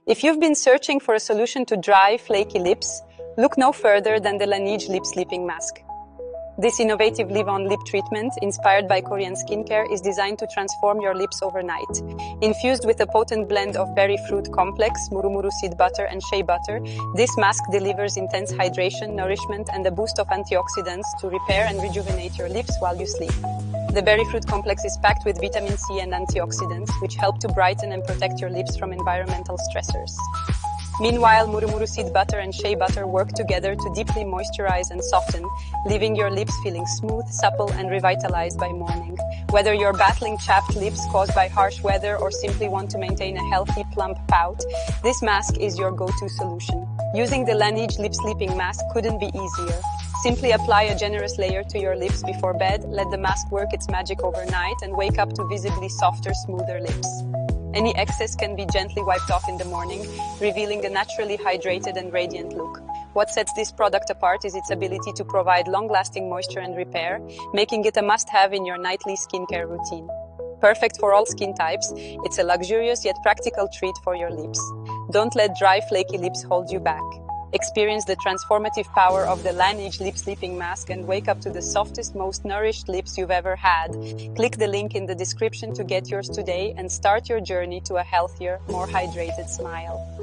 If you've been searching for a solution to dry, flaky lips, look no further than the LANEIGE Lip Sleeping Mask. This innovative leave-on lip treatment, inspired by Korean skincare, is designed to transform your lips overnight. Infused with a potent blend of berry fruit complex, Murumuru seed butter, and Shea butter, this mask delivers intense hydration, nourishment, and a boost of antioxidants to repair and rejuvenate your lips while you sleep. The berry fruit complex is packed with vitamin C and antioxidants, which help to brighten and protect your lips from environmental stressors. Meanwhile, Murumuru seed butter and Shea butter work together to deeply moisturize and soften, leaving your lips feeling smooth, supple, and revitalized by morning. Whether you're battling chapped lips caused by harsh weather or simply want to maintain a healthy, plump pout, this mask is your go-to solution. Using the LANEIGE Lip Sleeping Mask couldn't be easier. Simply apply a generous layer to your lips before bed, let the mask work its magic overnight, and wake up to visibly softer, smoother lips. Any excess can be gently wiped off in the morning, revealing a naturally hydrated and radiant look. What sets this product apart is its ability to provide long-lasting moisture and repair, making it a must-have in your nightly skincare routine. Perfect for all skin types, it's a luxurious yet practical treat for your lips. Don't let dry, flaky lips hold you back. Experience the transformative power of the LANEIGE Lip Sleeping Mask and wake up to the softest, most nourished lips you've ever had. Click the link in the description to get yours today and start your journey to a healthier, more hydrated smile.